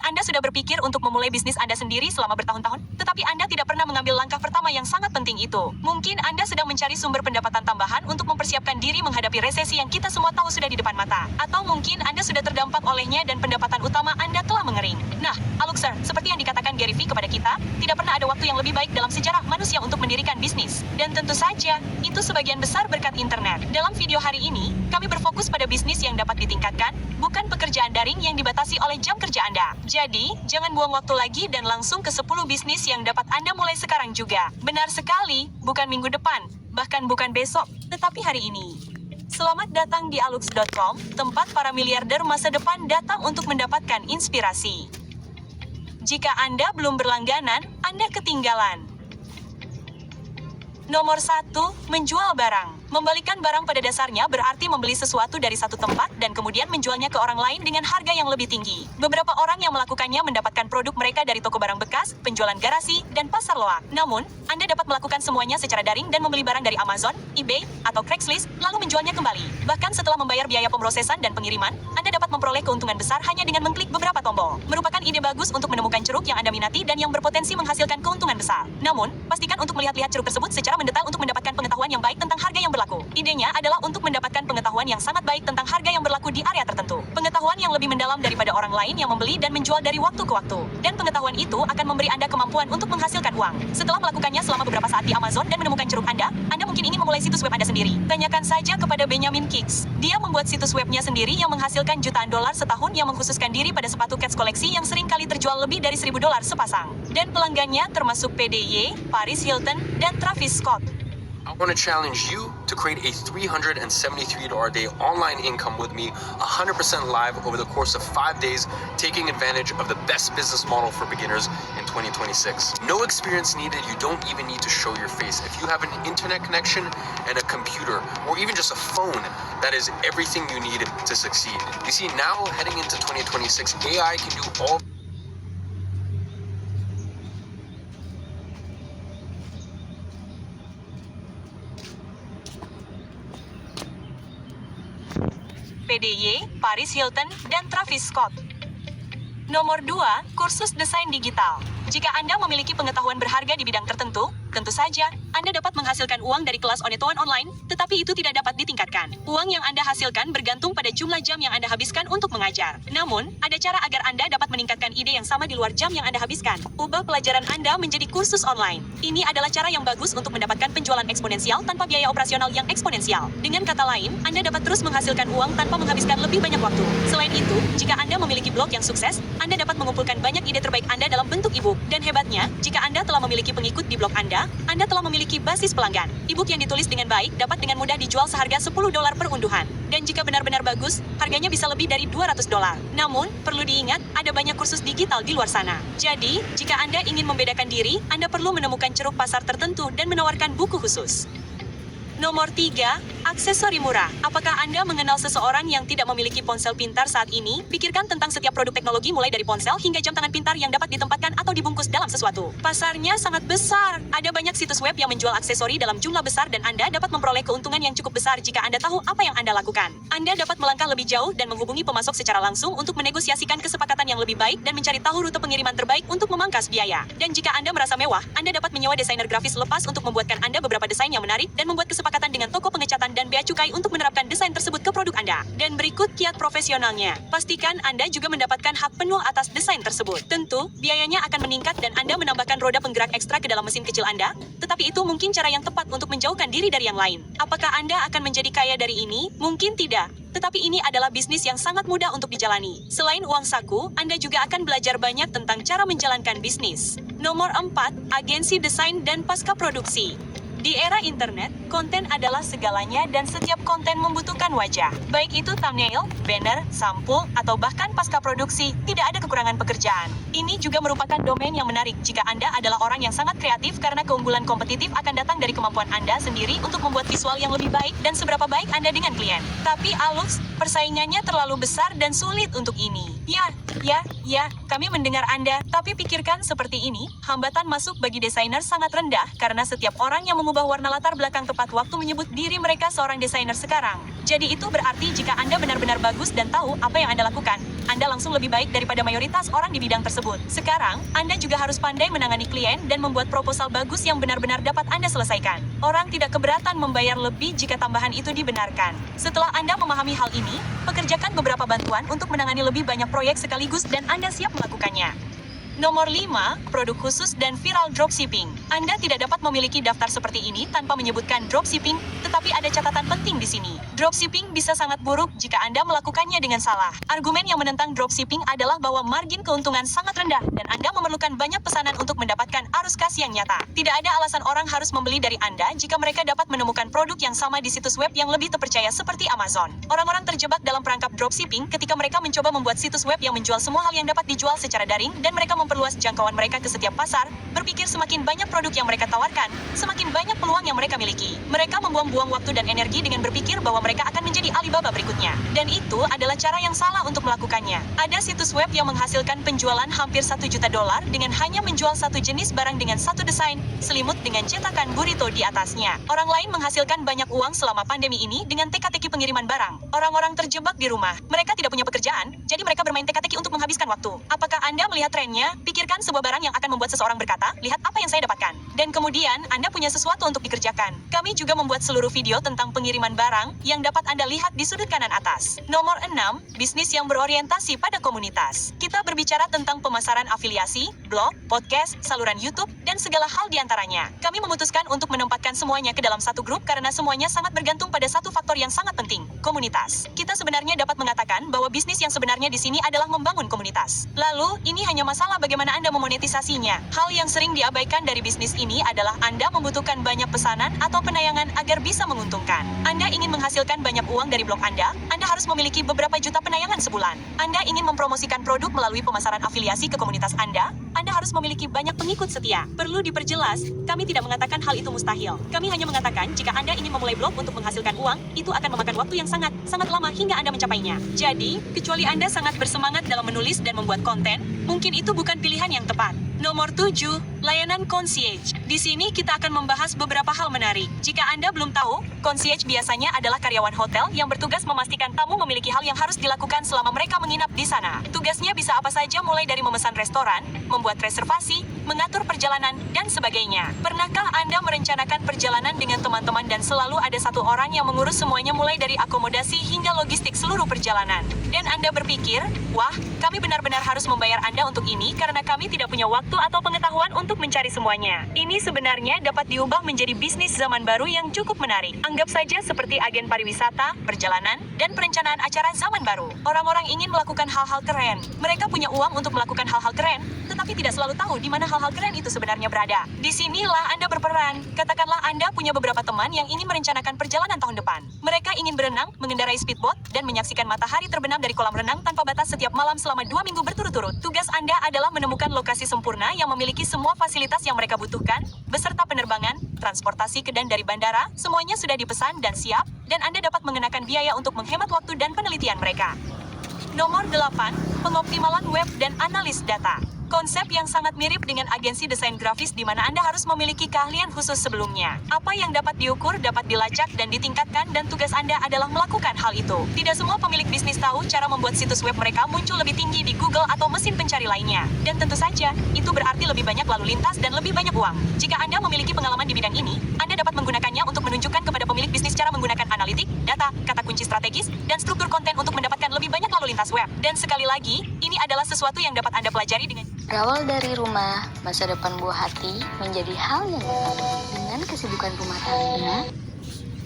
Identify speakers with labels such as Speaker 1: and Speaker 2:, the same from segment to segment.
Speaker 1: Anda sudah berpikir untuk memulai bisnis Anda sendiri selama bertahun-tahun, tetapi Anda tidak pernah mengambil langkah pertama yang sangat penting itu. Mungkin Anda sedang mencari sumber pendapatan tambahan untuk mempersiapkan diri menghadapi resesi yang kita semua tahu sudah di depan mata. Atau mungkin Anda sudah terdampak olehnya dan pendapatan utama Anda telah mengering. Nah, Aluxer, seperti yang dikatakan Gary Vee kepada kita, tidak pernah ada waktu yang lebih baik dalam sejarah manusia untuk mendirikan bisnis. Dan tentu saja, itu sebagian besar berkat internet. Dalam video hari ini, kami berfokus pada bisnis yang dapat ditingkatkan, bukan pekerjaan daring yang dibatasi oleh jam kerja Anda. Jadi, jangan buang waktu lagi dan langsung ke 10 bisnis yang dapat Anda mulai sekarang juga. Benar sekali, bukan minggu depan, bahkan bukan besok, tetapi hari ini. Selamat datang di alux.com, tempat para miliarder masa depan datang untuk mendapatkan inspirasi. Jika Anda belum berlangganan, Anda ketinggalan. Nomor 1, menjual barang. Membalikan barang pada dasarnya berarti membeli sesuatu dari satu tempat dan kemudian menjualnya ke orang lain dengan harga yang lebih tinggi. Beberapa orang yang melakukannya mendapatkan produk mereka dari toko barang bekas, penjualan garasi, dan pasar loak. Namun, Anda dapat melakukan semuanya secara daring dan membeli barang dari Amazon, eBay, atau Craigslist, lalu menjualnya kembali. Bahkan setelah membayar biaya pemrosesan dan pengiriman, Anda dapat memperoleh keuntungan besar hanya dengan mengklik beberapa tombol. Merupakan ide bagus untuk menemukan ceruk yang Anda minati dan yang berpotensi menghasilkan keuntungan besar. Namun, pastikan untuk melihat-lihat ceruk tersebut secara mendetail untuk mendapatkan pengetahuan yang baik tentang harga yang berlaku. Idenya adalah untuk mendapatkan pengetahuan yang sangat baik tentang harga yang berlaku di area tertentu. Pengetahuan yang lebih mendalam daripada orang lain yang membeli dan menjual dari waktu ke waktu. Dan pengetahuan itu akan memberi Anda kemampuan untuk menghasilkan uang. Setelah melakukannya selama beberapa saat di Amazon dan menemukan ceruk Anda mungkin ingin memulai situs web Anda sendiri. Tanyakan saja kepada Benjamin Kicks. Dia membuat situs webnya sendiri yang menghasilkan jutaan dolar setahun yang mengkhususkan diri pada sepatu Keds koleksi yang sering kali terjual lebih dari $1.000 sepasang. Dan pelanggannya termasuk PDY, Paris Hilton, dan Travis Scott.
Speaker 2: I want to challenge you to create a $373 a day online income with me 100% live over the course of 5 days, taking advantage of the best business model for beginners in 2026. No experience needed. You don't even need to show your face. If you have an internet connection and a computer or even just a phone, that is everything you need to succeed. You see, now heading into 2026, AI can do all
Speaker 1: PDY, Paris Hilton, dan Travis Scott. Nomor 2, kursus desain digital. Jika Anda memiliki pengetahuan berharga di bidang tertentu, tentu saja Anda dapat menghasilkan uang dari kelas onetoan online, tetapi itu tidak dapat ditingkatkan. Uang yang Anda hasilkan bergantung pada jumlah jam yang Anda habiskan untuk mengajar. Namun, ada cara agar Anda dapat meningkatkan ide yang sama di luar jam yang Anda habiskan. Ubah pelajaran Anda menjadi kursus online. Ini adalah cara yang bagus untuk mendapatkan penjualan eksponensial tanpa biaya operasional yang eksponensial. Dengan kata lain, Anda dapat terus menghasilkan uang tanpa menghabiskan lebih banyak waktu. Selain itu, jika Anda memiliki blog yang sukses, Anda dapat mengumpulkan banyak ide terbaik Anda dalam bentuk e-book. Dan hebatnya, jika Anda telah memiliki pengikut di blog Anda telah memiliki basis pelanggan. E-book yang ditulis dengan baik dapat dengan mudah dijual seharga $10 per unduhan. Dan jika benar-benar bagus, harganya bisa lebih dari $200. Namun, perlu diingat, ada banyak kursus digital di luar sana. Jadi, jika Anda ingin membedakan diri, Anda perlu menemukan ceruk pasar tertentu dan menawarkan buku khusus. Nomor 3, aksesori murah. Apakah Anda mengenal seseorang yang tidak memiliki ponsel pintar saat ini? Pikirkan tentang setiap produk teknologi mulai dari ponsel hingga jam tangan pintar yang dapat ditempatkan atau dibungkus dalam sesuatu. Pasarnya sangat besar. Ada banyak situs web yang menjual aksesori dalam jumlah besar dan Anda dapat memperoleh keuntungan yang cukup besar jika Anda tahu apa yang Anda lakukan. Anda dapat melangkah lebih jauh dan menghubungi pemasok secara langsung untuk menegosiasikan kesepakatan yang lebih baik dan mencari tahu rute pengiriman terbaik untuk memangkas biaya. Dan jika Anda merasa mewah, Anda dapat menyewa desainer grafis lepas untuk membuatkan Anda beberapa desain yang menarik dan membuat kesepakatan dengan toko pengecatan dan bea cukai untuk menerapkan desain tersebut ke produk Anda. Dan berikut kiat profesionalnya. Pastikan Anda juga mendapatkan hak penuh atas desain tersebut. Tentu, biayanya akan meningkat dan Anda menambahkan roda penggerak ekstra ke dalam mesin kecil Anda, tetapi itu mungkin cara yang tepat untuk menjauhkan diri dari yang lain. Apakah Anda akan menjadi kaya dari ini? Mungkin tidak. Tetapi ini adalah bisnis yang sangat mudah untuk dijalani. Selain uang saku, Anda juga akan belajar banyak tentang cara menjalankan bisnis. Nomor 4, agensi desain dan pasca produksi. Di era internet, konten adalah segalanya dan setiap konten membutuhkan wajah. Baik itu thumbnail, banner, sampul, atau bahkan pasca produksi, tidak ada kekurangan pekerjaan. Ini juga merupakan domain yang menarik jika Anda adalah orang yang sangat kreatif karena keunggulan kompetitif akan datang dari kemampuan Anda sendiri untuk membuat visual yang lebih baik dan seberapa baik Anda dengan klien. Tapi Alux, persaingannya terlalu besar dan sulit untuk ini. Ya, kami mendengar Anda, tapi pikirkan seperti ini, hambatan masuk bagi desainer sangat rendah karena setiap orang yang memulai mengubah warna latar belakang tepat waktu menyebut diri mereka seorang desainer sekarang. Jadi itu berarti jika Anda benar-benar bagus dan tahu apa yang Anda lakukan, Anda langsung lebih baik daripada mayoritas orang di bidang tersebut. Sekarang, Anda juga harus pandai menangani klien dan membuat proposal bagus yang benar-benar dapat Anda selesaikan. Orang tidak keberatan membayar lebih jika tambahan itu dibenarkan. Setelah Anda memahami hal ini, pekerjakan beberapa bantuan untuk menangani lebih banyak proyek sekaligus dan Anda siap melakukannya. Nomor 5, produk khusus dan viral dropshipping. Anda tidak dapat memiliki daftar seperti ini tanpa menyebutkan dropshipping, tetapi ada catatan penting di sini. Dropshipping bisa sangat buruk jika Anda melakukannya dengan salah. Argumen yang menentang dropshipping adalah bahwa margin keuntungan sangat rendah dan Anda memerlukan banyak pesanan untuk mendapatkan arus kas yang nyata. Tidak ada alasan orang harus membeli dari Anda jika mereka dapat menemukan produk yang sama di situs web yang lebih terpercaya seperti Amazon. Orang-orang terjebak dalam perangkap dropshipping ketika mereka mencoba membuat situs web yang menjual semua hal yang dapat dijual secara daring dan mereka memperluas jangkauan mereka ke setiap pasar, berpikir semakin banyak produk yang mereka tawarkan, semakin banyak peluang yang mereka miliki. Mereka membuang-buang waktu dan energi dengan berpikir bahwa mereka akan menjadi Alibaba berikutnya. Dan itu adalah cara yang salah untuk melakukannya. Ada situs web yang menghasilkan penjualan hampir $1 juta dengan hanya menjual satu jenis barang dengan satu desain, selimut dengan cetakan burrito di atasnya. Orang lain menghasilkan banyak uang selama pandemi ini dengan teka-teki pengiriman barang. Orang-orang terjebak di rumah. Mereka tidak punya pekerjaan, jadi mereka bermain teka-teki untuk menghabiskan waktu. Apakah Anda melihat trennya? Pikirkan sebuah barang yang akan membuat seseorang berkata, lihat apa yang saya dapatkan. Dan kemudian, Anda punya sesuatu untuk dikerjakan. Kami juga membuat seluruh video tentang pengiriman barang yang dapat Anda lihat di sudut kanan atas. Nomor 6, bisnis yang berorientasi pada komunitas. Kita berbicara tentang pemasaran afiliasi, blog, podcast, saluran YouTube, dan segala hal di antaranya. Kami memutuskan untuk menempatkan semuanya ke dalam satu grup karena semuanya sangat bergantung pada satu faktor yang sangat penting, komunitas. Kita sebenarnya dapat mengatakan bahwa bisnis yang sebenarnya di sini adalah membangun komunitas. Lalu, ini hanya masalah bagaimana Anda memonetisasinya. Hal yang sering diabaikan dari bisnis ini adalah Anda membutuhkan banyak pesanan atau penayangan agar bisa menguntungkan. Anda ingin menghasilkan banyak uang dari blog Anda harus memiliki beberapa juta penayangan sebulan. Anda ingin mempromosikan produk melalui pemasaran afiliasi ke komunitas Anda harus memiliki banyak pengikut setia. Perlu diperjelas, kami tidak mengatakan hal itu mustahil. Kami hanya mengatakan jika Anda ingin memulai blog untuk menghasilkan uang, itu akan memakan waktu yang sangat lama hingga Anda mencapainya. Jadi, kecuali Anda sangat bersemangat dalam menulis dan membuat konten, mungkin itu bukan pilihan yang tepat. Nomor 7, layanan concierge. Di sini kita akan membahas beberapa hal menarik. Jika Anda belum tahu, concierge biasanya adalah karyawan hotel yang bertugas memastikan tamu memiliki hal yang harus dilakukan selama mereka menginap di sana. Tugasnya bisa apa saja mulai dari memesan restoran, membuat reservasi, mengatur perjalanan, dan sebagainya. Pernahkah Anda merencanakan perjalanan dengan teman-teman dan selalu ada satu orang yang mengurus semuanya mulai dari akomodasi hingga logistik seluruh perjalanan? Dan Anda berpikir, wah, kami benar-benar harus membayar Anda untuk ini karena kami tidak punya waktu atau pengetahuan untuk mencari semuanya. Ini sebenarnya dapat diubah menjadi bisnis zaman baru yang cukup menarik. Anggap saja seperti agen pariwisata, perjalanan, dan perencanaan acara zaman baru. Orang-orang ingin melakukan hal-hal keren. Mereka punya uang untuk melakukan hal-hal keren, tetapi tidak selalu tahu di mana hal-hal keren itu sebenarnya berada. Disinilah Anda berperan. Katakanlah Anda punya beberapa teman yang ingin merencanakan perjalanan tahun depan. Mereka ingin berenang, mengendarai speedboat, dan menyaksikan matahari terbenam dari kolam renang tanpa batas setiap malam selama 2 minggu berturut-turut. Tugas Anda adalah menemukan lokasi sempurna yang memiliki semua fasilitas yang mereka butuhkan, beserta penerbangan, transportasi ke dan dari bandara, semuanya sudah dipesan dan siap, dan Anda dapat mengenakan biaya untuk menghemat waktu dan penelitian mereka. Nomor 8, pengoptimalan web dan analis data. Konsep yang sangat mirip dengan agensi desain grafis di mana Anda harus memiliki keahlian khusus sebelumnya. Apa yang dapat diukur dapat dilacak dan ditingkatkan dan tugas Anda adalah melakukan hal itu. Tidak semua pemilik bisnis tahu cara membuat situs web mereka muncul lebih tinggi di Google atau mesin pencari lainnya. Dan tentu saja, itu berarti lebih banyak lalu lintas dan lebih banyak uang. Jika Anda memiliki pengalaman di bidang ini, Anda dapat menggunakannya untuk menunjukkan kepada pemilik bisnis cara menggunakan analitik, data, kata kunci strategis, dan struktur konten untuk mendapatkan lebih banyak lalu lintas web. Dan sekali lagi, ini adalah sesuatu yang dapat Anda pelajari dengan
Speaker 3: Berawal dari rumah, masa depan buah hati menjadi hal yang dekat. Dengan kesibukan rumah tangga,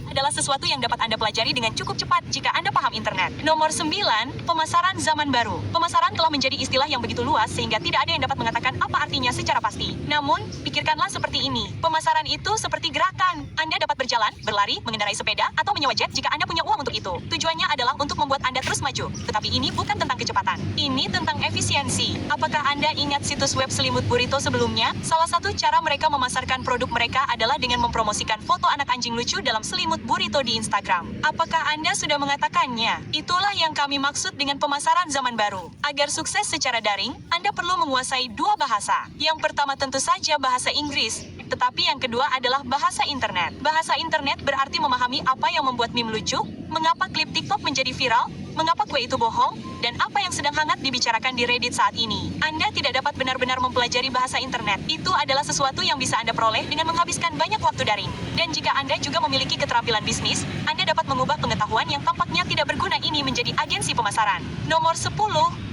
Speaker 1: adalah sesuatu yang dapat Anda pelajari dengan cukup cepat jika Anda paham internet. Nomor 9, pemasaran zaman baru. Pemasaran telah menjadi istilah yang begitu luas sehingga tidak ada yang dapat mengatakan apa artinya secara pasti. Namun, pikirkanlah seperti ini. Pemasaran itu seperti gerakan. Anda dapat berjalan, berlari, mengendarai sepeda, atau menyewa jet jika Anda punya uang untuk itu. Tujuannya adalah untuk membuat Anda terus maju. Tetapi ini bukan tentang kecepatan. Ini tentang efisiensi. Apakah Anda ingat situs web selimut burrito sebelumnya? Salah satu cara mereka memasarkan produk mereka adalah dengan mempromosikan foto anak anjing lucu dalam selimut burrito di Instagram. Apakah Anda sudah mengatakannya? Itulah yang kami maksud dengan pemasaran zaman baru. Agar sukses secara daring, Anda perlu menguasai 2 bahasa. Yang pertama tentu saja bahasa Inggris. Tetapi yang kedua adalah bahasa internet. Bahasa internet berarti memahami apa yang membuat meme lucu, mengapa klip TikTok menjadi viral, mengapa kue itu bohong, dan apa yang sedang hangat dibicarakan di Reddit saat ini. Anda tidak dapat benar-benar mempelajari bahasa internet. Itu adalah sesuatu yang bisa Anda peroleh dengan menghabiskan banyak waktu daring. Dan jika Anda juga memiliki keterampilan bisnis, Anda dapat mengubah pengetahuan yang tampaknya tidak berguna ini menjadi agensi pemasaran. Nomor 10,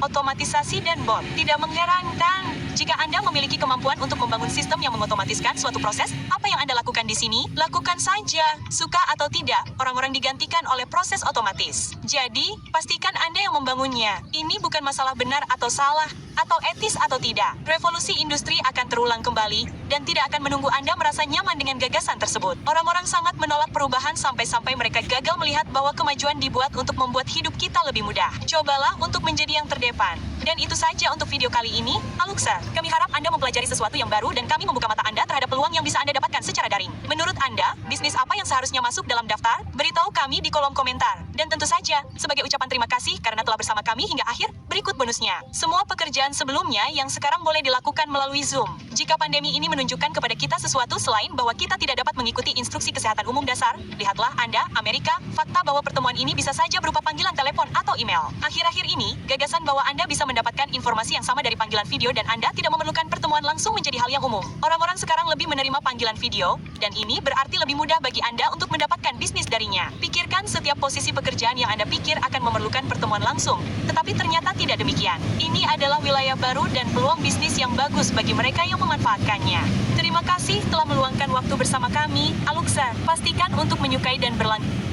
Speaker 1: otomatisasi dan bot. Tidak mengherankan jika Anda memiliki kemampuan untuk membangun sistem yang mengotomatiskan suatu proses. Apa yang Anda lakukan di sini? Lakukan saja. Suka atau tidak, orang-orang digantikan oleh proses otomatis. Jadi, pastikan Anda yang membangunnya. Ini bukan masalah benar atau salah, atau etis atau tidak. Revolusi industri akan terulang kembali, dan tidak akan menunggu Anda merasa nyaman dengan gagasan tersebut. Orang-orang sangat menolak perubahan sampai-sampai mereka gagal melihat bahwa kemajuan dibuat untuk membuat hidup kita lebih mudah. Cobalah untuk menjadi yang terdepan. Dan itu saja untuk video kali ini, Aluxa. Kami harap Anda mempelajari sesuatu yang baru dan kami membuka mata Anda terhadap peluang yang bisa Anda dapatkan secara daring. Menurut Anda, bisnis apa yang seharusnya masuk dalam daftar? Beritahu kami di kolom komentar. Dan tentu saja, sebagai ucapan terima kasih karena telah bersama kami hingga akhir, berikut bonusnya. Semua pekerjaan sebelumnya yang sekarang boleh dilakukan melalui Zoom. Jika pandemi ini menunjukkan kepada kita sesuatu selain bahwa kita tidak dapat mengikuti instruksi kesehatan umum dasar, lihatlah Anda, Amerika, fakta bahwa pertemuan ini bisa saja berupa panggilan telepon atau email. Akhir-akhir ini, gagasan bahwa Anda bisa mendapatkan informasi yang sama dari panggilan video dan Anda tidak memerlukan pertemuan langsung menjadi hal yang umum. Orang-orang sekarang lebih menerima panggilan video, dan ini berarti lebih mudah bagi Anda untuk mendapatkan bisnis darinya. Pikirkan setiap posisi pekerjaan yang Anda pikir akan memerlukan pertemuan langsung, tetapi ternyata tidak demikian. Ini adalah wilayah baru dan peluang bisnis yang bagus bagi mereka yang memanfaatkannya. Terima kasih telah meluangkan waktu bersama kami, Aluxa. Pastikan untuk menyukai dan berlangganan.